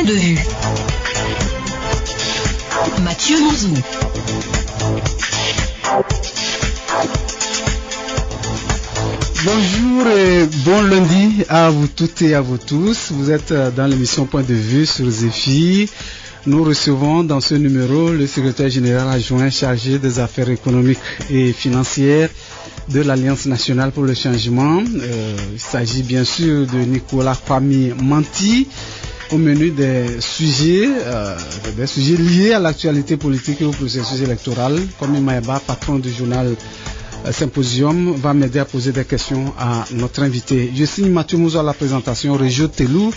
point de vue. Mathieu Mouzou. Bonjour et bon lundi à vous toutes et à vous tous. Vous êtes dans l'émission Point de vue sur Zéphyr. Nous recevons dans ce numéro le secrétaire général adjoint chargé des affaires économiques et financières de l'Alliance nationale pour le changement. Il s'agit bien sûr de Nicolas Kwame Manti. Au menu des sujets liés à l'actualité politique et au processus électoral. Kwame Maeba, patron du journal Symposium, va m'aider à poser des questions à notre invité. Je signe Mathieu Mouzou à la présentation. Régio Telou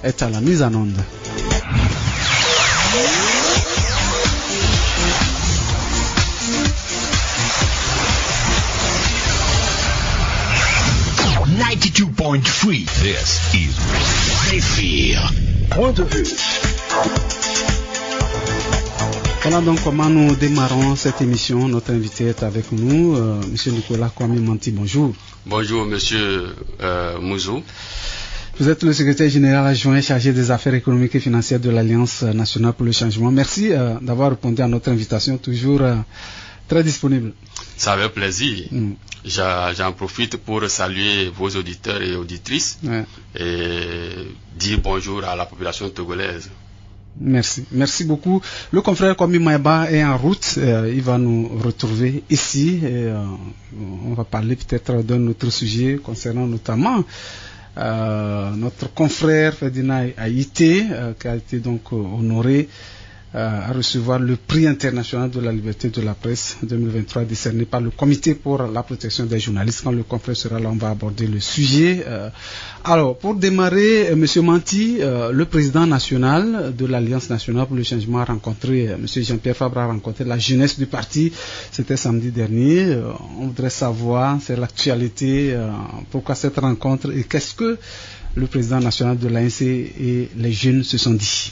est à la mise en onde. This is Zéphyr. Point de vue. Voilà donc comment nous démarrons cette émission. Notre invité est avec nous, Monsieur Nicolas Kwame Manti. Bonjour. Bonjour Monsieur Mouzou. Vous êtes le secrétaire général adjoint chargé des affaires économiques et financières de l'Alliance nationale pour le changement. Merci d'avoir répondu à notre invitation, toujours très disponible. Ça fait plaisir. J'en profite pour saluer vos auditeurs et auditrices et dire bonjour à la population togolaise. Merci beaucoup. Le confrère Kwame Maeba est en route, il va nous retrouver ici et on va parler peut-être d'un autre sujet concernant notamment notre confrère Ferdinand Haïté qui a été donc honoré à recevoir le prix international de la liberté de la presse 2023 décerné par le comité pour la protection des journalistes. Quand le confrère sera là, on va aborder le sujet. Alors, pour démarrer, Monsieur Manti, le président national de l'Alliance nationale pour le changement a rencontré, Monsieur Jean-Pierre Fabre a rencontré la jeunesse du parti, c'était samedi dernier. On voudrait savoir, c'est l'actualité, pourquoi cette rencontre et qu'est-ce que le président national de l'ANC et les jeunes se sont dit.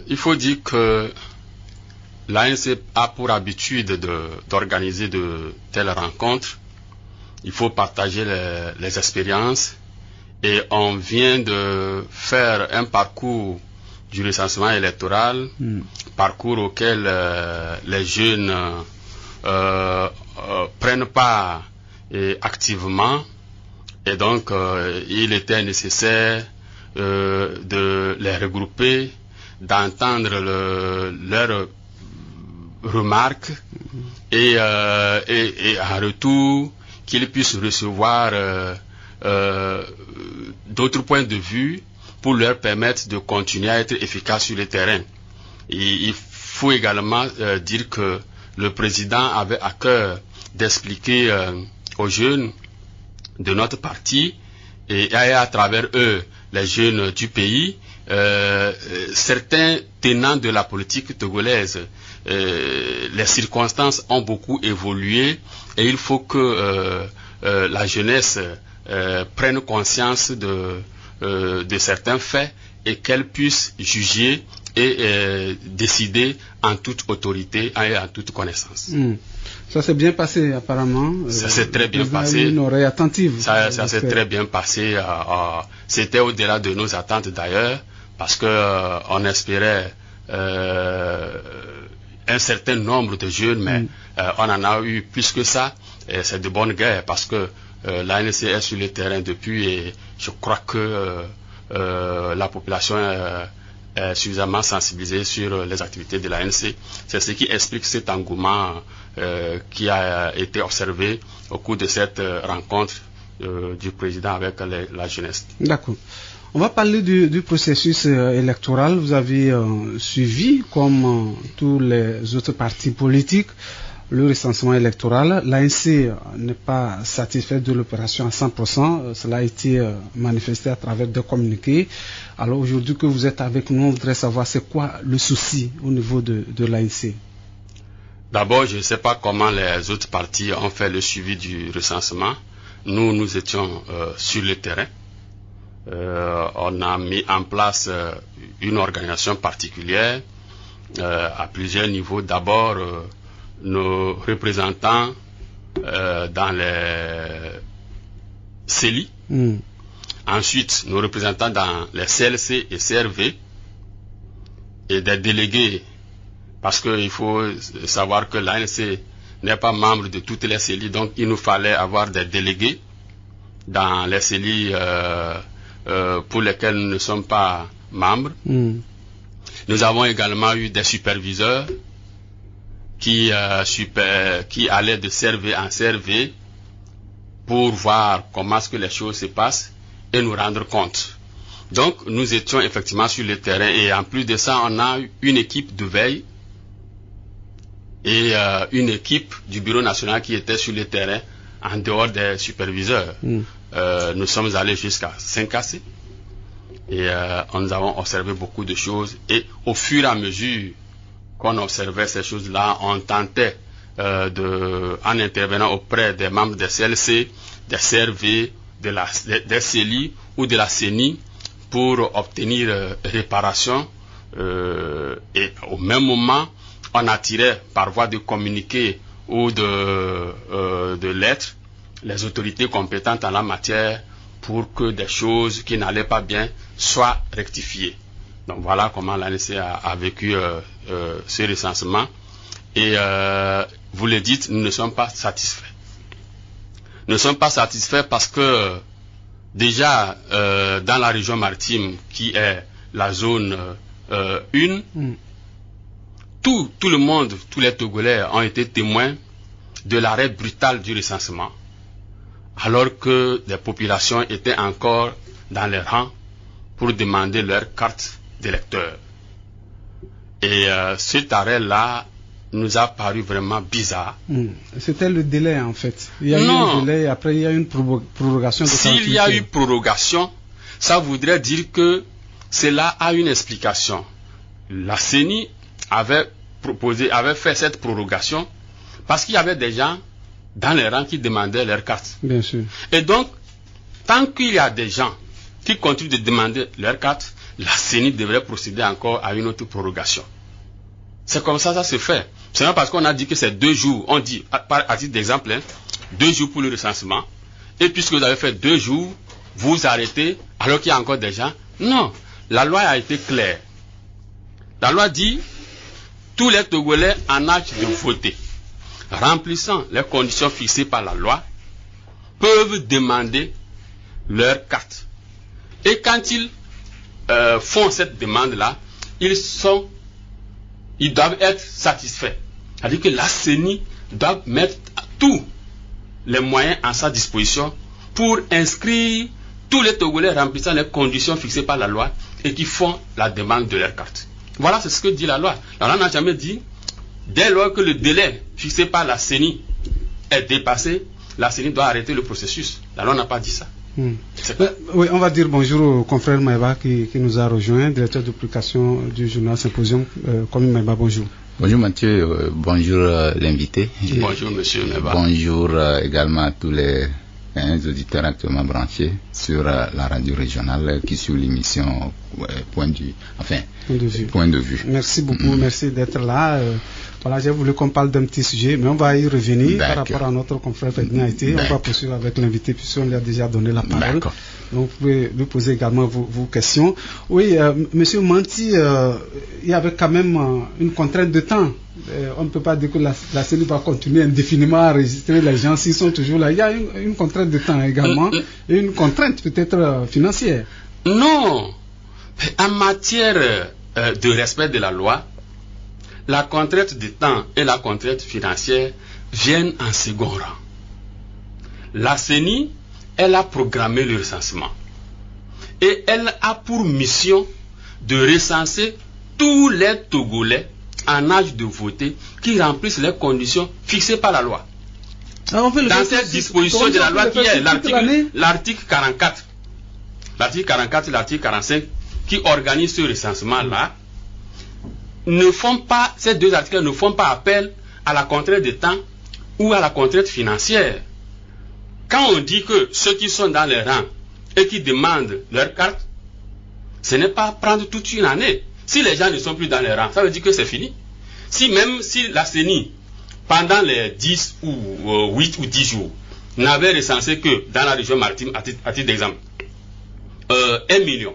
Il faut dire que l'ANC a pour habitude d'organiser de telles rencontres. Il faut partager les expériences et on vient de faire un parcours du recensement électoral, parcours auquel les jeunes prennent part activement et donc il était nécessaire de les regrouper, d'entendre leurs remarques et en retour qu'ils puissent recevoir d'autres points de vue pour leur permettre de continuer à être efficaces sur le terrain. Et il faut également dire que le président avait à cœur d'expliquer aux jeunes de notre parti et à travers eux les jeunes du pays certains tenants de la politique togolaise. Les circonstances ont beaucoup évolué et il faut que la jeunesse prenne conscience de certains faits et qu'elle puisse juger et décider en toute autorité et en toute connaissance. Ça s'est bien passé apparemment. Ça s'est très bien passé. Une oreille attentive. Ça s'est très bien passé. C'était au-delà de nos attentes d'ailleurs, parce que on espérait un certain nombre de jeunes, mais on en a eu plus que ça. Et c'est de bonne guerre parce que l'ANC est sur le terrain depuis et je crois que la population est suffisamment sensibilisée sur les activités de l'ANC. C'est ce qui explique cet engouement qui a été observé au cours de cette rencontre du président avec la jeunesse. D'accord. On va parler du processus électoral. Vous avez suivi, comme tous les autres partis politiques, le recensement électoral. L'ANC n'est pas satisfait de l'opération à 100%. Cela a été manifesté à travers des communiqués. Alors aujourd'hui que vous êtes avec nous, on voudrait savoir c'est quoi le souci au niveau de l'ANC. D'abord, je ne sais pas comment les autres partis ont fait le suivi du recensement. Nous étions sur le terrain. On a mis en place une organisation particulière à plusieurs niveaux. D'abord, nos représentants dans les CELI ensuite nos représentants dans les CLC et CRV, et des délégués, parce qu'il faut savoir que l'ANC n'est pas membre de toutes les CELI, donc il nous fallait avoir des délégués dans les CELI pour lesquels nous ne sommes pas membres. Nous avons également eu des superviseurs qui allaient de CRV en CRV pour voir comment est-ce que les choses se passent et nous rendre compte. Donc nous étions effectivement sur le terrain, et en plus de ça, on a eu une équipe de veille et une équipe du bureau national qui était sur le terrain en dehors des superviseurs. Nous sommes allés jusqu'à Saint-Cassé et nous avons observé beaucoup de choses, et au fur et à mesure qu'on observait ces choses-là, on tentait en intervenant auprès des membres des CLC, des CRV, des CELI ou de la CENI pour obtenir réparation, et au même moment on attirait par voie de communiqué ou de lettres les autorités compétentes en la matière pour que des choses qui n'allaient pas bien soient rectifiées. Donc voilà comment l'ANC a vécu ce recensement. Et vous le dites, nous ne sommes pas satisfaits. Nous ne sommes pas satisfaits parce que déjà dans la région maritime, qui est la zone 1, tout le monde, tous les Togolais ont été témoins de l'arrêt brutal du recensement, alors que des populations étaient encore dans les rangs pour demander leur carte d'électeur. Et cet arrêt-là nous a paru vraiment bizarre. C'était le délai en fait. Il y a eu un délai, après il y a eu une prorogation de 48 heures. S'il y a eu prorogation, ça voudrait dire que cela a une explication. La CENI avait fait cette prorogation parce qu'il y avait des gens dans les rangs qui demandaient leur carte. Bien sûr. Et donc, tant qu'il y a des gens qui continuent de demander leur carte, la CENI devrait procéder encore à une autre prorogation. C'est comme ça se fait. C'est pas parce qu'on a dit que c'est 2 jours, on dit, à titre d'exemple, 2 jours pour le recensement, et puisque vous avez fait 2 jours, vous arrêtez, alors qu'il y a encore des gens. Non, la loi a été claire. La loi dit, tous les Togolais en âge de voter, remplissant les conditions fixées par la loi, peuvent demander leur carte. Et quand ils font cette demande-là, ils doivent être satisfaits. C'est-à-dire que la CENI doit mettre tous les moyens à sa disposition pour inscrire tous les Togolais remplissant les conditions fixées par la loi et qui font la demande de leur carte. Voilà, c'est ce que dit la loi. La loi n'a jamais dit, dès lors que le délai fixé par la CENI est dépassé, la CENI doit arrêter le processus. La loi n'a pas dit ça. Oui, on va dire bonjour au confrère Maïba qui nous a rejoint, directeur de publication du journal Symposium. Kwame Maïba, bonjour. Bonjour Mathieu, bonjour l'invité. Bonjour monsieur Maïba. Bonjour également à tous les auditeurs actuellement branchés sur la radio régionale qui suivent l'émission Point de vue. Merci beaucoup, merci d'être là. Voilà, j'ai voulu qu'on parle d'un petit sujet, mais on va y revenir par rapport à notre confrère Ferdinand Été. On va poursuivre avec l'invité puisqu'on lui a déjà donné la parole. Donc vous pouvez lui poser également vos questions. Oui, monsieur Manti, il y avait quand même une contrainte de temps. On ne peut pas dire que la CENI va continuer indéfiniment à enregistrer les gens s'ils sont toujours là. Il y a une contrainte de temps également et une contrainte peut-être financière. Non, en matière de respect de la loi, la contrainte de temps et la contrainte financière viennent en second rang. La CENI, elle a programmé le recensement et elle a pour mission de recenser tous les Togolais en âge de voter qui remplissent les conditions fixées par la loi. Dans cette disposition de la loi qui est l'article 44, l'article 44 et l'article 45 qui organisent ce recensement-là, ces deux articles ne font pas appel à la contrainte de temps ou à la contrainte financière. Quand on dit que ceux qui sont dans les rangs et qui demandent leur carte, ce n'est pas prendre toute une année. Si les gens ne sont plus dans les rangs, ça veut dire que c'est fini. Même si la CENI, pendant les 10 ou 8 ou 10 jours, n'avait recensé que dans la région maritime, à titre d'exemple, 1 million,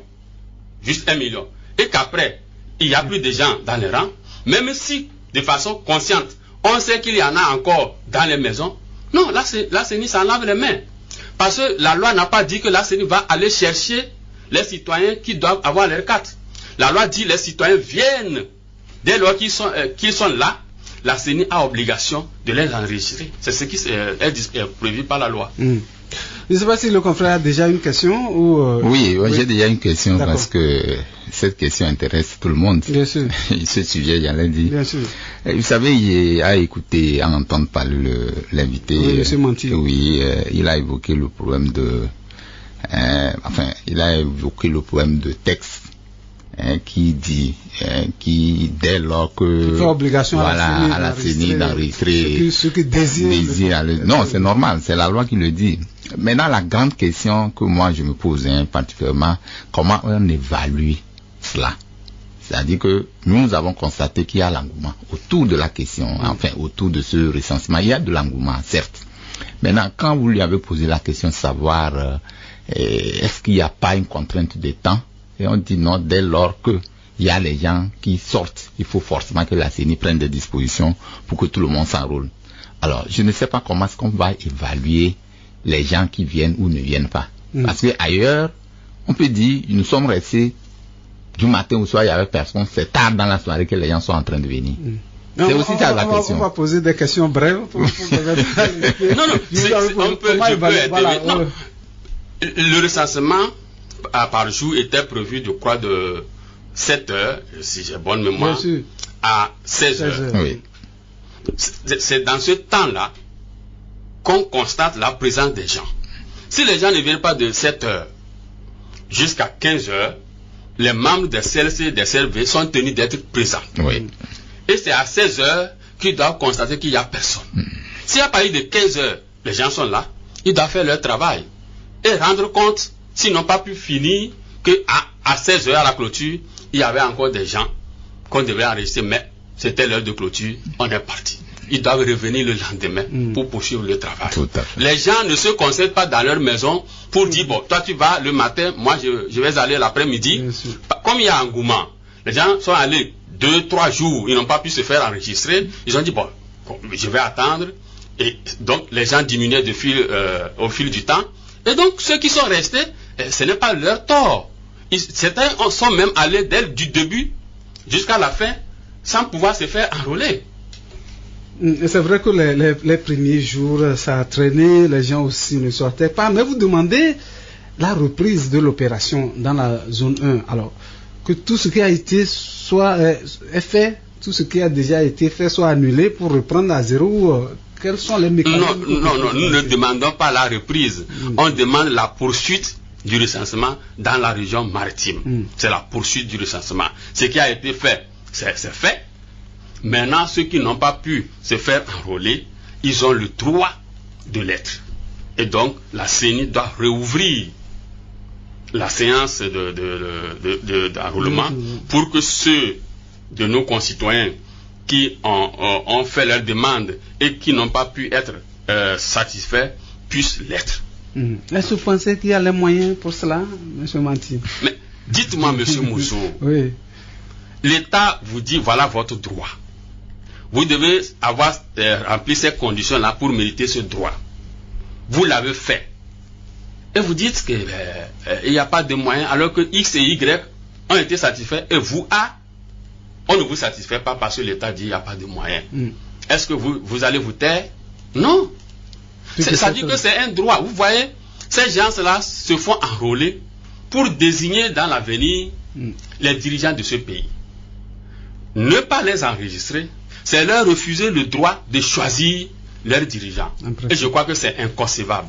juste 1 million, et qu'après, il n'y a plus de gens dans les rangs, même si, de façon consciente, on sait qu'il y en a encore dans les maisons, non, la CENI s'en lave les mains. Parce que la loi n'a pas dit que la CENI va aller chercher les citoyens qui doivent avoir leur carte. La loi dit que les citoyens viennent. Dès lors qu'ils sont là, la CENI a obligation de les enregistrer. C'est ce qui est prévu par la loi. Je ne sais pas si le confrère a déjà une question ou... Oui, j'ai déjà une question. D'accord. Parce que cette question intéresse tout le monde. Bien sûr. Ce sujet, j'allais dire. Bien sûr. Vous savez, à entendre parler l'invité. Oui, M. Manti. Oui, il a évoqué le problème il a évoqué le problème de texte. Qui dit, dès lors que... Qui fait obligation à la CENI d'enregistrer... Ce qui désire... Non, c'est normal, c'est la loi qui le dit. Maintenant, la grande question que moi je me pose, particulièrement, comment on évalue cela? C'est-à-dire que nous avons constaté qu'il y a l'engouement autour de la question, autour de ce recensement. Il y a de l'engouement, certes. Maintenant, quand vous lui avez posé la question de savoir est-ce qu'il n'y a pas une contrainte de temps, et on dit non, dès lors qu'il y a les gens qui sortent, il faut forcément que la CENI prenne des dispositions pour que tout le monde s'enrôle. Alors, je ne sais pas comment est-ce qu'on va évaluer les gens qui viennent ou ne viennent pas. Parce que ailleurs, on peut dire, nous sommes restés du matin au soir, il n'y avait personne, c'est tard dans la soirée que les gens sont en train de venir. C'est aussi ça la question. On va poser des questions brèves. Le recensement par jour était prévu, je crois, de 7 heures, si j'ai bonne mémoire, à 16 heures. Oui. C'est dans ce temps-là qu'on constate la présence des gens. Si les gens ne viennent pas de 7 heures jusqu'à 15 heures, les membres des CLC et des CLV sont tenus d'être présents. Oui. Et c'est à 16 heures qu'ils doivent constater qu'il n'y a personne. S'il n'y a pas eu de 15 heures, les gens sont là, ils doivent faire leur travail et rendre compte s'ils n'ont pas pu finir qu'à 16 heures à la clôture, il y avait encore des gens qu'on devait enregistrer, mais c'était l'heure de clôture, on est parti. Ils doivent revenir le lendemain pour poursuivre le travail. Tout à fait. Les gens ne se concentrent pas dans leur maison pour dire, bon, toi tu vas le matin, moi je vais aller l'après-midi. Comme il y a engouement, les gens sont allés 2-3 jours, ils n'ont pas pu se faire enregistrer. Ils ont dit, bon, je vais attendre. Et donc les gens diminuaient au fil du temps. Et donc ceux qui sont restés, ce n'est pas leur tort. Certains sont même allés dès du début jusqu'à la fin sans pouvoir se faire enrôler. C'est vrai que les premiers jours, ça a traîné, les gens aussi ne sortaient pas. Mais vous demandez la reprise de l'opération dans la zone 1. Alors, que tout ce qui a été est fait, tout ce qui a déjà été fait soit annulé pour reprendre à zéro. Quels sont les mécanismes? Non, nous ne demandons pas la reprise. On demande la poursuite du recensement dans la région maritime. C'est la poursuite du recensement. Ce qui a été fait, c'est fait. Maintenant, ceux qui n'ont pas pu se faire enrôler, ils ont le droit de l'être. Et donc, la CENI doit rouvrir la séance d'enrôlement pour que ceux de nos concitoyens qui ont fait leur demande et qui n'ont pas pu être satisfaits puissent l'être. Est-ce que vous pensez qu'il y a les moyens pour cela, M. Manti? Mais dites-moi, M. Mousso, oui. l'État vous dit voilà votre droit. Vous devez avoir rempli ces conditions-là pour mériter ce droit. Vous l'avez fait. Et vous dites qu'il n'y a pas de moyens alors que X et Y ont été satisfaits et vous, A, on ne vous satisfait pas parce que l'État dit qu'il n'y a pas de moyens. Est-ce que vous allez vous taire? Non. Ça dit que c'est un droit. Vous voyez, ces gens-là se font enrôler pour désigner dans l'avenir les dirigeants de ce pays. Ne pas les enregistrer, c'est leur refuser le droit de choisir leurs dirigeants. Et je crois que c'est inconcevable.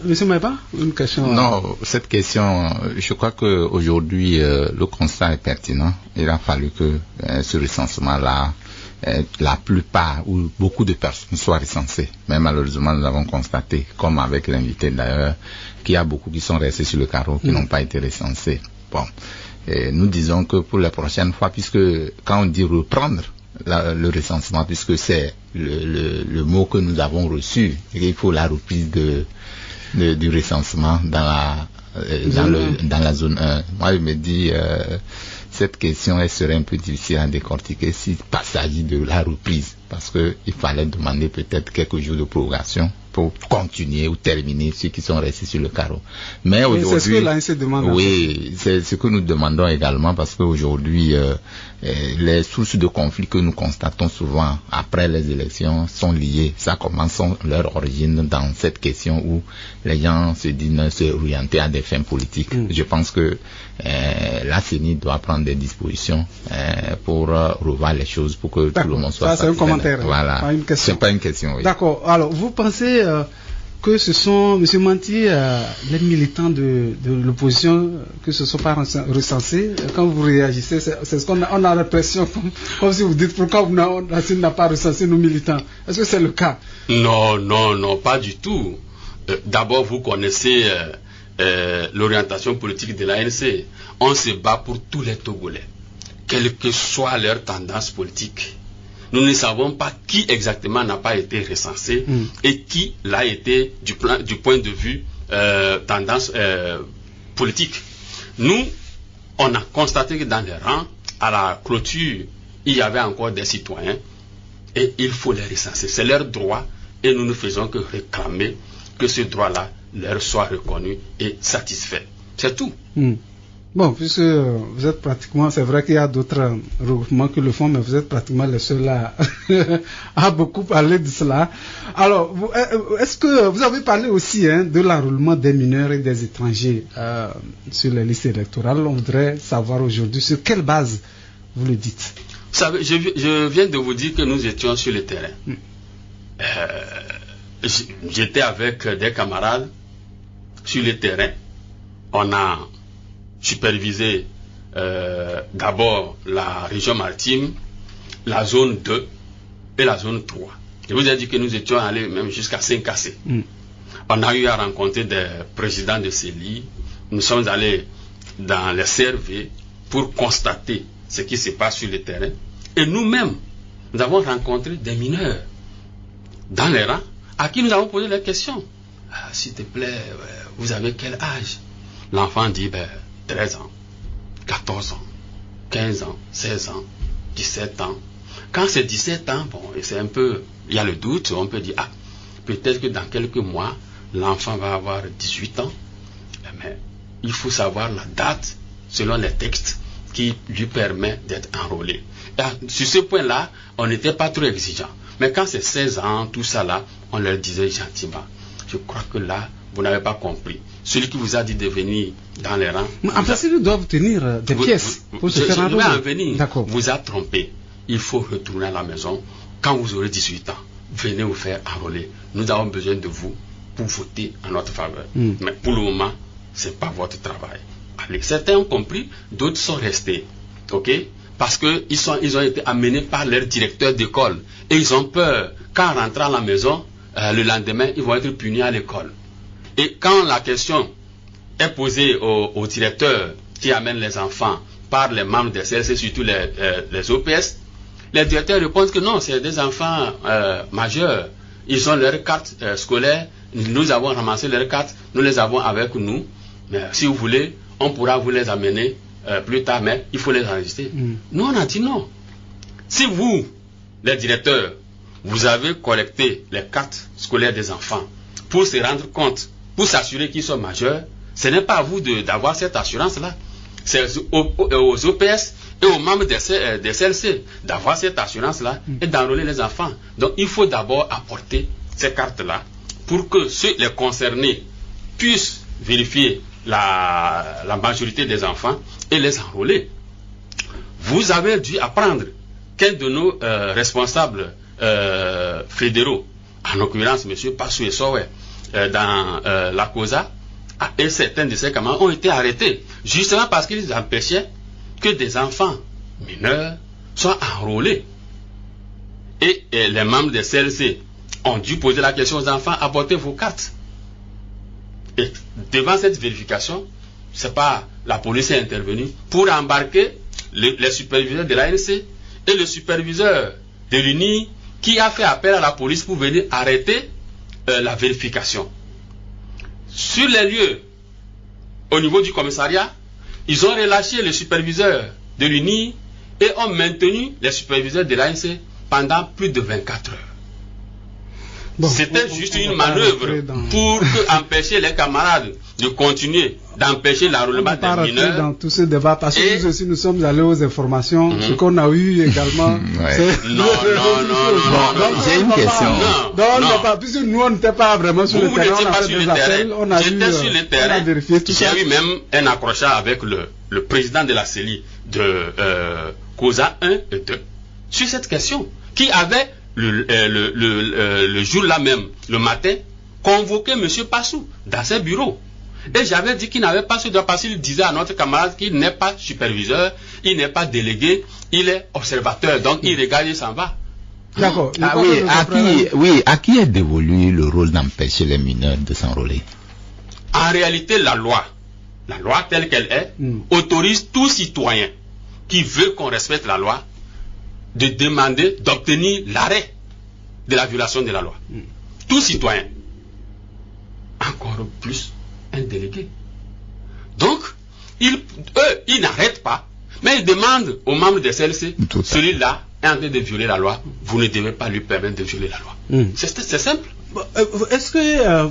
Monsieur Maïba, une question? Non, cette question, je crois qu'aujourd'hui, le constat est pertinent. Il a fallu que ce recensement-là, la plupart ou beaucoup de personnes soient recensées. Mais malheureusement, nous avons constaté, comme avec l'invité d'ailleurs, qu'il y a beaucoup qui sont restés sur le carreau, qui n'ont pas été recensés. Bon, nous disons que pour la prochaine fois, puisque quand on dit reprendre le recensement, puisque c'est le mot que nous avons reçu, il faut la reprise du recensement dans dans la zone 1. Moi, je me dis, cette question, elle serait un peu difficile à décortiquer s'il s'agit de la reprise, parce que il fallait demander peut-être quelques jours de prorogation pour continuer ou terminer ceux qui sont restés sur le carreau. Mais aujourd'hui, c'est ce que l'ANC demande. Oui, c'est ce que nous demandons également, parce qu'aujourd'hui, les sources de conflits que nous constatons souvent après les élections sont liées. Ça commence leur origine dans cette question où les gens se disent se orienter à des fins politiques. Je pense que la CENI doit prendre des dispositions pour revoir les choses, pour que tout le monde soit satisfait. Ça, c'est un commentaire. Voilà. Pas une question. C'est pas une question, oui. D'accord. Alors, vous pensez que ce sont, M. Manti, les militants de l'opposition, que ce ne sont pas recensés? Quand vous réagissez, c'est ce qu'on a, on a l'impression, comme si vous dites, pourquoi la CENI n'a pas recensé nos militants? Est-ce que c'est le cas? Non, pas du tout. D'abord, vous connaissez l'orientation politique de l'ANC. On se bat pour tous les Togolais, quelle que soit leur tendance politique. Nous ne savons pas qui exactement n'a pas été recensé et qui l'a été du point de vue tendance politique. Nous, on a constaté que dans les rangs, à la clôture, il y avait encore des citoyens et il faut les recenser. C'est leur droit et nous ne faisons que réclamer que ce droit-là leur soit reconnu et satisfait. C'est tout. Bon, puisque vous êtes pratiquement, c'est vrai qu'il y a d'autres regroupements qui le font, mais vous êtes pratiquement les seuls à beaucoup parler de cela. Alors, est-ce que vous avez parlé aussi de l'enrôlement des mineurs et des étrangers sur les listes électorales? On voudrait savoir aujourd'hui sur quelle base vous le dites. Vous savez, je viens de vous dire que nous étions sur le terrain. J'étais avec des camarades sur le terrain. On a supervisé d'abord la région maritime, la zone 2 et la zone 3. Je vous ai dit que nous étions allés même jusqu'à Saint-Cassé. On a eu à rencontrer des présidents de CELI. Nous sommes allés dans les CRV pour constater ce qui se passe sur le terrain. Et nous-mêmes, nous avons rencontré des mineurs dans les rangs à qui nous avons posé la question. S'il te plaît, vous avez quel âge? L'enfant dit 13 ans, 14 ans, 15 ans, 16 ans, 17 ans. Quand c'est 17 ans, bon, c'est un peu, il y a le doute, on peut dire, peut-être que dans quelques mois, l'enfant va avoir 18 ans, mais il faut savoir la date, selon les textes, qui lui permet d'être enrôlé. Et sur ce point-là, on n'était pas trop exigeant. Mais quand c'est 16 ans, tout ça là, on leur disait gentiment. Je crois que là, vous n'avez pas compris. Celui qui vous a dit de venir dans les rangs... En principe, ils doivent tenir des pièces pour se faire enrôler. Je vais en venir. Vous a trompé. Il faut retourner à la maison. Quand vous aurez 18 ans, venez vous faire enrôler. Nous avons besoin de vous pour voter en notre faveur. Mais pour le moment, ce n'est pas votre travail. Allez, certains ont compris, d'autres sont restés. OK? Parce qu'ils ont été amenés par leur directeur d'école. Et ils ont peur, qu'en rentrant à la maison, le lendemain, ils vont être punis à l'école. Et quand la question est posée au directeur qui amène les enfants par les membres des CLC, surtout les OPS, les directeurs répondent que non, c'est des enfants majeurs. Ils ont leur carte scolaire, nous avons ramassé leurs cartes, nous les avons avec nous. Mais si vous voulez, on pourra vous les amener plus tard, mais il faut les enregistrer. Nous, on a dit non. Si vous, les directeurs, vous avez collecté les cartes scolaires des enfants pour se rendre compte, pour s'assurer qu'ils sont majeurs, ce n'est pas à vous d'avoir cette assurance-là. C'est aux OPS et aux membres des CLC d'avoir cette assurance-là et d'enrôler les enfants. Donc il faut d'abord apporter ces cartes-là pour que les concernés puissent vérifier la majorité des enfants et les enrôler. Vous avez dû apprendre qu'un de nos responsables fédéraux, en l'occurrence M. Passou Essowe, dans la COSA, et certains de ses camarades ont été arrêtés, justement parce qu'ils empêchaient que des enfants mineurs soient enrôlés. Et les membres des CLC ont dû poser la question aux enfants, apportez vos cartes. Et devant cette vérification, c'est pas la police est intervenue pour embarquer les superviseurs de l'ANC et le superviseur de l'UNI qui a fait appel à la police pour venir arrêter la vérification. Sur les lieux, au niveau du commissariat, ils ont relâché les superviseurs de l'UNI et ont maintenu les superviseurs de l'ANC pendant plus de 24 heures. Bon, c'était juste une manœuvre pour empêcher les camarades de continuer, d'empêcher l'enrôlement des mineurs. Dans tout ce débat, parce que nous aussi nous sommes allés aux informations, ce qu'on a eu également. Non, j'ai une question. Puisque nous on n'était pas vraiment sur le terrain, on a fait des appels, on a J'étais sur le terrain, j'ai eu même un accrochage avec le président de la CELI de COSA 1 et 2 sur cette question, qui avait le jour-là même, le matin, convoqué M. Passou dans ses bureaux. Et j'avais dit qu'il n'avait pas ce droit parce qu'il disait à notre camarade qu'il n'est pas superviseur, il n'est pas délégué, il est observateur. Donc il regarde et s'en va. D'accord. À qui est dévolu le rôle d'empêcher les mineurs de s'enrôler? En réalité, la loi telle qu'elle est, autorise tout citoyen qui veut qu'on respecte la loi de demander, d'obtenir l'arrêt de la violation de la loi. Tout citoyen. Encore plus un délégué. Donc, ils n'arrêtent pas, mais ils demandent aux membres des CLC, celui-là est en train de violer la loi, vous ne devez pas lui permettre de violer la loi. C'est simple. Est-ce que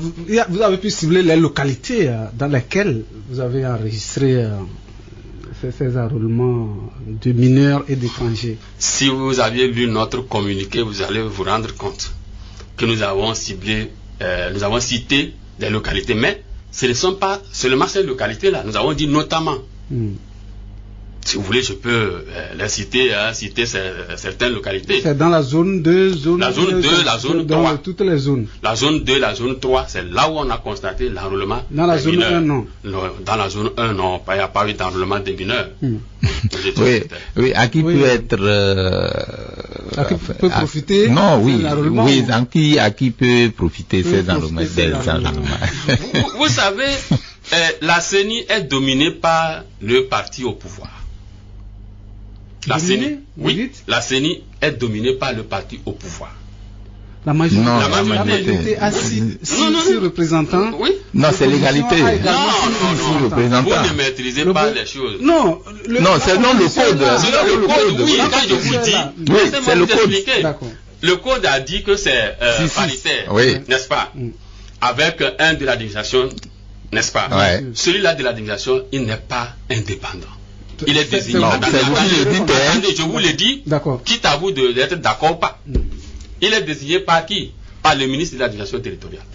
vous avez pu cibler les localités dans lesquelles vous avez enregistré ces enrôlements de mineurs et d'étrangers? Si vous aviez lu notre communiqué, vous allez vous rendre compte que nous avons ciblé, nous avons cité des localités, mais ce ne sont pas seulement ces localités-là. Nous avons dit notamment. Si vous voulez, je peux les citer, citer certaines localités. C'est dans la zone 2, la zone 2, la zone 3. Dans toutes les zones. La zone 2, la zone 3, c'est là où on a constaté l'enrôlement. Dans la zone 1, non. Dans la zone 1, non. Il n'y a pas eu d'enrôlement des mineurs. Oui, à qui peut être. À qui peut profiter? Non, oui, à qui peut profiter ces enrôlements? Vous savez, la CENI est dominée par le parti au pouvoir. La CENI est dominée par le parti au pouvoir. La majorité a 6 représentants. Oui. Non, c'est l'égalité. Non. Vous ne maîtrisez pas les choses. Non, c'est non le code. C'est le code, oui. Quand je vous dis, c'est le code. Le code a dit que c'est paritaire, n'est-ce pas? Avec un de l'administration, n'est-ce pas? Celui-là de l'administration, il n'est pas indépendant. Il est désigné. Attendez, je vous le dis, quitte à vous d'être d'accord ou pas. Il est désigné par qui? Par le ministre de l'administration territoriale,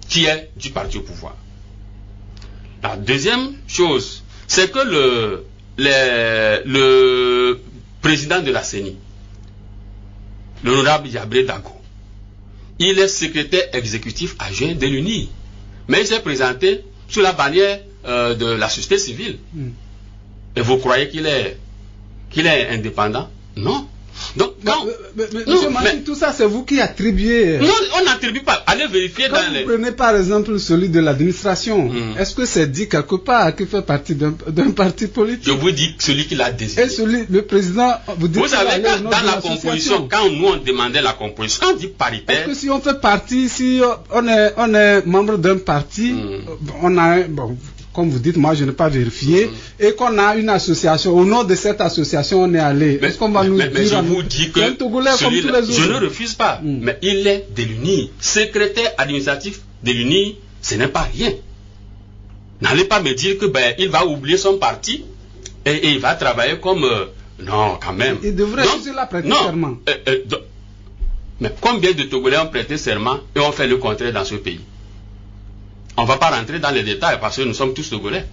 qui est du parti au pouvoir. La deuxième chose, c'est que le président de la CENI, l'honorable Yabré Dago, il est secrétaire exécutif adjoint de l'UNI, mais il s'est présenté sous la bannière de la société civile. Et vous croyez qu'il est indépendant? Non. Donc, mais tout ça, c'est vous qui attribuez. Non, on n'attribue pas. Allez vérifier quand vous prenez par exemple celui de l'administration, est-ce que c'est dit quelque part qu'il fait partie d'un parti politique? Je vous dis celui qui l'a désigné. Et le président, vous savez, dans la composition, quand nous on demandait la composition, quand on dit paritaire. Est-ce que si on fait partie, si on est membre d'un parti, on a comme vous dites, moi je n'ai pas vérifié, et qu'on a une association, au nom de cette association on est allé. Est-ce qu'on va nous dire? Mais je vous dis que je ne refuse pas, mais il est de l'UNI, secrétaire administratif de l'UNI, ce n'est pas rien. N'allez pas me dire que il va oublier son parti et il va travailler comme non quand même. Il devrait aussi la prêter serment. Mais combien de Togolais ont prêté serment et ont fait le contraire dans ce pays? On ne va pas rentrer dans les détails parce que nous sommes tous Togolais.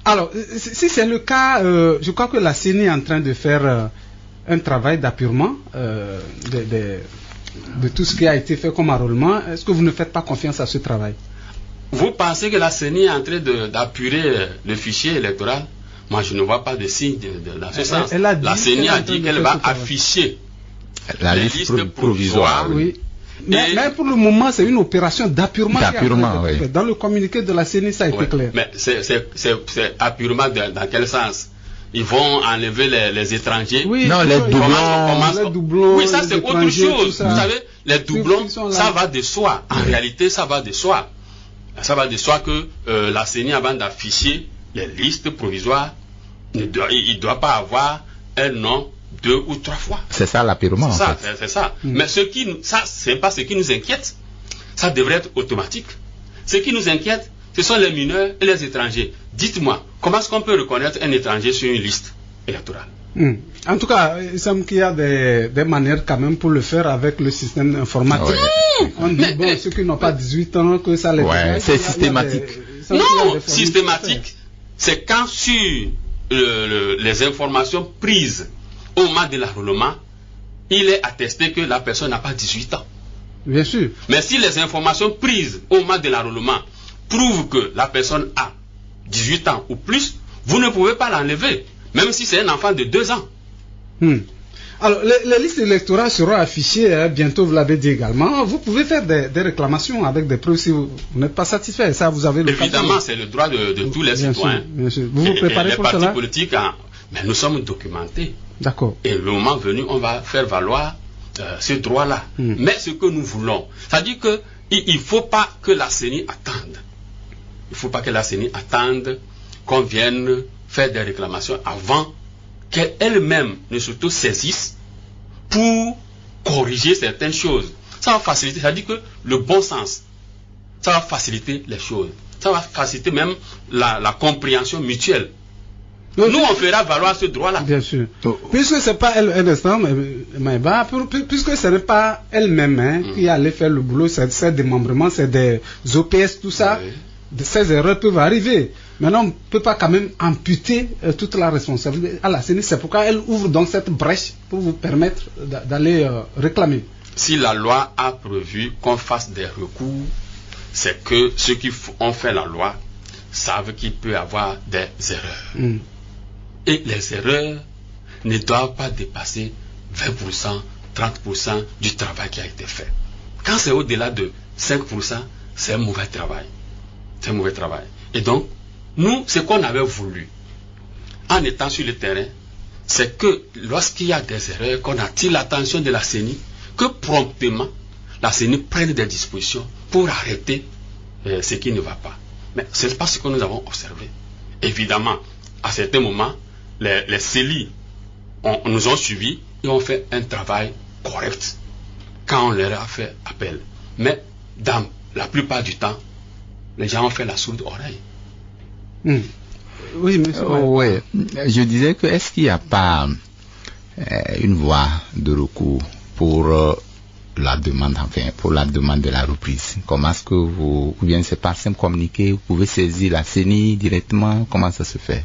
Alors, si c'est le cas, je crois que la CENI est en train de faire un travail d'appurement de tout ce qui a été fait comme enrôlement. Est-ce que vous ne faites pas confiance à ce travail? Vous pensez que la CENI est en train d'apurer le fichier électoral? Moi, je ne vois pas de signe dans ce sens. La CENI a dit qu'elle va afficher la liste provisoire. Oui. Mais pour le moment, c'est une opération d'appurement. Oui. Dans le communiqué de la CENI, ça a été clair. Mais c'est appurement dans quel sens? Ils vont enlever les étrangers. Oui, non, les doublons. Oui, ça c'est autre chose. Vous savez, les doublons, ça va de soi. En réalité, ça va de soi. Ça va de soi que la CENI, avant d'afficher les listes provisoires, il ne doit pas avoir un nom 2 ou 3 fois. C'est ça l'apurement. C'est ça. Mais c'est pas ce qui nous inquiète. Ça devrait être automatique. Ce qui nous inquiète, ce sont les mineurs et les étrangers. Dites-moi, comment est-ce qu'on peut reconnaître un étranger sur une liste électorale? En tout cas, il semble qu'il y a des manières quand même pour le faire avec le système informatique. On dit, ceux qui n'ont pas 18 ans, que ça les c'est systématique. Non, systématique, c'est quand sur les informations prises au moment de l'enrôlement, il est attesté que la personne n'a pas 18 ans. Bien sûr. Mais si les informations prises au moment de l'enrôlement prouvent que la personne a 18 ans ou plus, vous ne pouvez pas l'enlever, même si c'est un enfant de 2 ans. Alors, les listes électorales seront affichées bientôt, vous l'avez dit également. Vous pouvez faire des réclamations avec des preuves si vous n'êtes pas satisfait. Ça, vous avez le Évidemment, c'est le droit de tous les citoyens. Bien sûr. Vous vous préparez pour cela? Les partis politiques, mais nous sommes documentés. D'accord. Et le moment venu, on va faire valoir ce droit-là. Mais ce que nous voulons, c'est-à-dire qu'il ne faut pas que la CENI attende. Il ne faut pas que la CENI attende qu'on vienne faire des réclamations avant qu'elle-même ne s'auto-saisisse pour corriger certaines choses. Ça va faciliter, c'est-à-dire que le bon sens, ça va faciliter les choses. Ça va faciliter même la compréhension mutuelle. Nous, on fera valoir ce droit-là. Bien sûr. Puisque ce n'est pas elle, Maïba, puisque ce n'est pas elle-même qui allait faire le boulot, c'est des démembrements, c'est des OPS, tout ça, ces erreurs peuvent arriver. Maintenant, on ne peut pas quand même amputer toute la responsabilité à la CENI. C'est pourquoi elle ouvre donc cette brèche pour vous permettre d'aller réclamer. Si la loi a prévu qu'on fasse des recours, c'est que ceux qui ont fait la loi savent qu'il peut y avoir des erreurs. Et les erreurs ne doivent pas dépasser 20%, 30% du travail qui a été fait. Quand c'est au-delà de 5%, c'est un mauvais travail. C'est un mauvais travail. Et donc, nous, ce qu'on avait voulu, en étant sur le terrain, c'est que lorsqu'il y a des erreurs, qu'on attire l'attention de la CENI, que promptement, la CENI prenne des dispositions pour arrêter ce qui ne va pas. Mais ce n'est pas ce que nous avons observé. Évidemment, à certains moments, les CELI nous ont suivis et ont fait un travail correct quand on leur a fait appel. Mais dans la plupart du temps, les gens ont fait la sourde oreille. Oui, monsieur. Oui, je disais que est-ce qu'il n'y a pas une voie de recours pour la demande, pour la demande de la reprise? Comment est-ce que ou bien c'est par simple communiqué, vous pouvez saisir la CENI directement? Comment ça se fait?